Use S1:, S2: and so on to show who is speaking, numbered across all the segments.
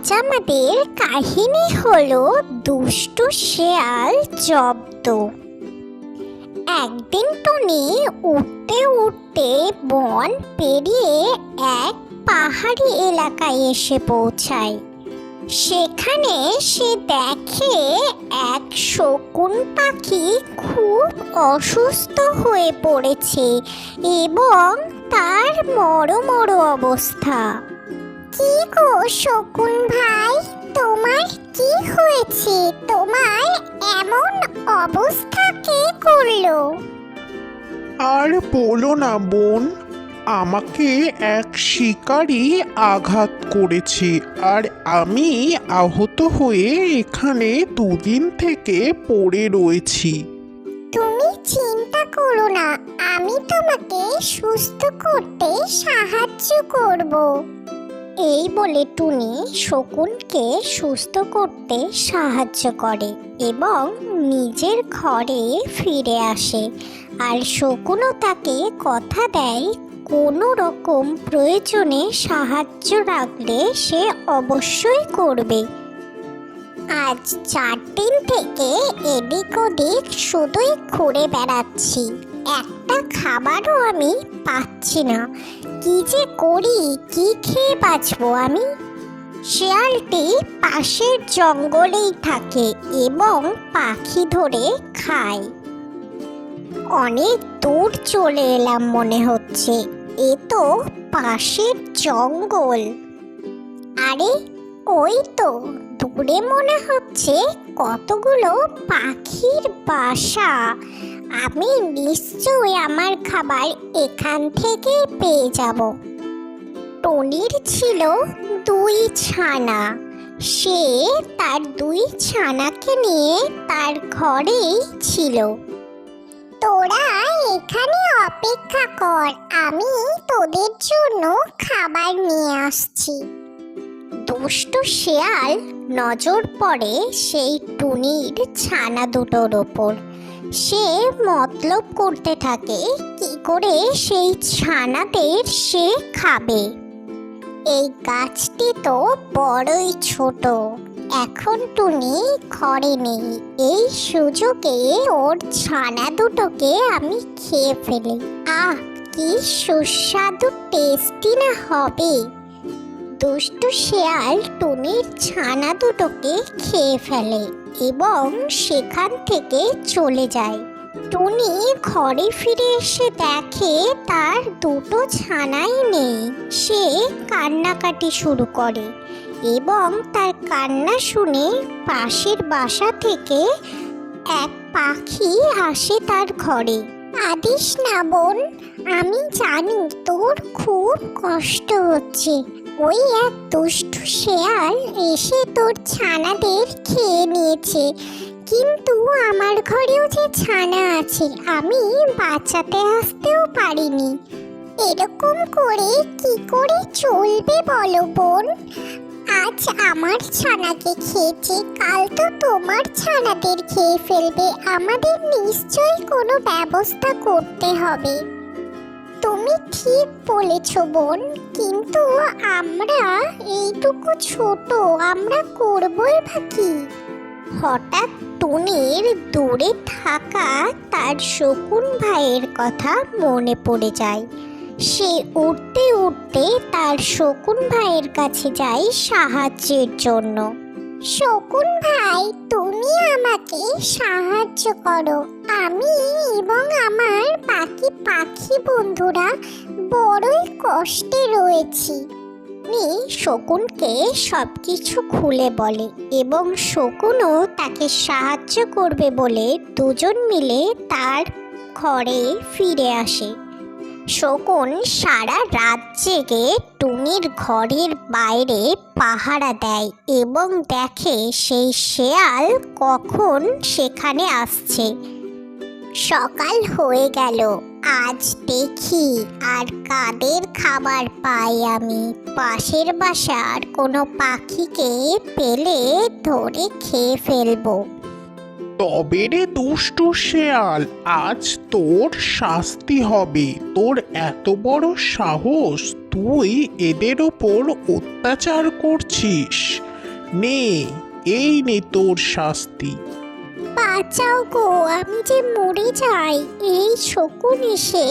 S1: আজ আমাদের কাহিনী হলো দুষ্টু শেয়াল জব্দ। একদিন টুনি উঠতে উঠতে বন পেরিয়ে এক পাহাড়ি এলাকায় এসে পৌঁছায়। সেখানে সে দেখে এক শকুন পাখি খুব অসুস্থ হয়ে পড়েছে এবং তার মরো অবস্থা। কি গো শকুন ভাই, তোমার কি হয়েছে? তোমার এমন অবস্থা কে করলো?
S2: আর বলো না বোন, আমাকে এক শিকারী আঘাত করেছে আর আমি আহত হয়ে এখানে দুদিন থেকে পড়ে রয়েছি।
S1: তুমি চিন্তা করো না, আমি তোমাকে সুস্থ করতে সাহায্য করব। এই বলে টুনি শকুনকে সুস্থ করতে সাহায্য করে এবং নিজের ঘরে ফিরে আসে। আর শকুনও তাকে কথা দেয় কোনো রকম প্রয়োজনে সাহায্য রাখলে সে অবশ্যই করবে। আজ 4 দিন থেকে এদিক ওদিক শুধুই ঘুরে বেড়াচ্ছি, একটা খাবারও আমি পাচ্ছি না। কি যে করি, কি খেয়ে বাঁচবো আমি? শেয়ালটি পাশের জঙ্গলেই থাকে এবং পাখি ধরে খায়। অনেক দূর চলে এলাম মনে হচ্ছে, এ তো পাশের জঙ্গল। আরে ওই তো দূরে মনে হচ্ছে কতগুলো পাখির বাসা। আমি নিশ্চয়ই আমার খাবার এখান থেকে পেয়ে যাব। টনির ছিল 2 ছানা। সে তার 2 ছানাকে নিয়ে তার ঘরেই ছিল। তোরা এখানে অপেক্ষা কর, আমি তোদের জন্য খাবার নিয়ে আসছি। দুষ্ট শেয়াল নজর পড়ে সেই টুনির ছানা দুটোর ওপর। সে মতলব করতে থাকে কি করে সেই ছানাদের সে খাবে। এই গাছটি তো বড়ই ছোট, এখন টুনি ঘরে নেই, এই সুযোগে ওর ছানা দুটোকে আমি খেয়ে ফেলি। আহ, কি সুস্বাদু টেস্টি না হবে! দুষ্টু শেয়াল টুনির ছানা দুটোকে খেয়ে ফেলে এবং সেখান থেকে চলে যায়। টুনি ঘরে ফিরে এসে দেখে তার 2টো ছানাই নেই। সে কান্নাকাটি শুরু করে এবং তার কান্না শুনে পাশের বাসা থেকে এক পাখি আসে তার ঘরে। কাঁদিস না বোন, আমি জানি তোর খুব কষ্ট হচ্ছে। ওই এক দুষ্টু শেয়াল এসে তোর ছানাদের খেয়ে নিয়েছে, কিন্তু আমার ঘরেও যে ছানা আছে আমি বাঁচাতে আসতেও পারিনি। এরকম করে কি করে চলবে বলো বোন? আজ আমার ছানাকে খেয়েছে, কাল তো তোমার ছানাদের খেয়ে ফেলবে। আমাদের নিশ্চয়ই কোনো ব্যবস্থা করতে হবে। তুমি ঠিক বলেছ বোন, কিন্তু আমরা এইটুকু ছোট, আমরা করবই বা কি? হঠাৎ টুনির দূরে থাকা তার শকুন ভাইয়ের কথা মনে পড়ে যায়। সে উঠতে উঠতে তার শকুন ভাইয়ের কাছে যায় সাহায্যের জন্য। শকুন ভাই, তুমি আমাকে সাহায্য করো। আমি এবং আমার বাকি পাখি বন্ধুরা বড়ই কষ্টে রয়েছি। শকুনকে সবকিছু খুলে বলে এবং শকুনও তাকে সাহায্য করবে বলে দুজন মিলে তার ঘরে ফিরে আসে। শকুন সারা রাত জেগে টুনির ঘরের বাইরে পাহারা দেয় এবং দেখে সেই শেয়াল কখন সেখানে আসছে। সকাল হয়ে গেল, আজ দেখি আর কাদের খাবার পাই আমি। পাশের বাসার কোনো পাখিকে পেলে ধরে খেয়ে ফেলবো।
S2: তবে রে দুষ্টু শেয়াল, আজ তোর শাস্তি হবে। তোর এত বড় সাহস, তুই এদের ওপর অত্যাচার করছিস। নে, এই নে তোর শাস্তি।
S1: বাঁচাও গো, আমি যে মরে যাই। এই শকুন এসে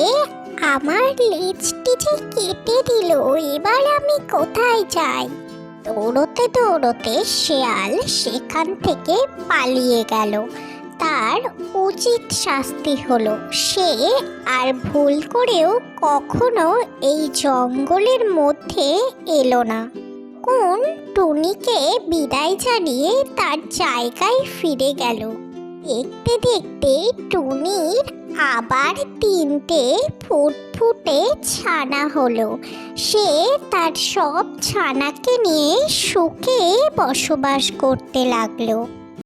S1: আমার লেজটি যে কেটে দিল, এবার আমি কোথায় যাই? দৌড়তে দৌড়তে শেয়াল সেখান থেকে পালিয়ে গেল। তার উচিত শাস্তি হলো, সে আর ভুল করেও কখনো এই জঙ্গলের মধ্যে এলো না। কোন টুনিকে বিদায় জানিয়ে তার জায়গায় ফিরে গেল। দেখতে দেখতে টুনির আবার 3টে ফুটফুটে ছানা হলো। সে তার সব ছানাকে নিয়ে সুখে বসবাস করতে লাগলো।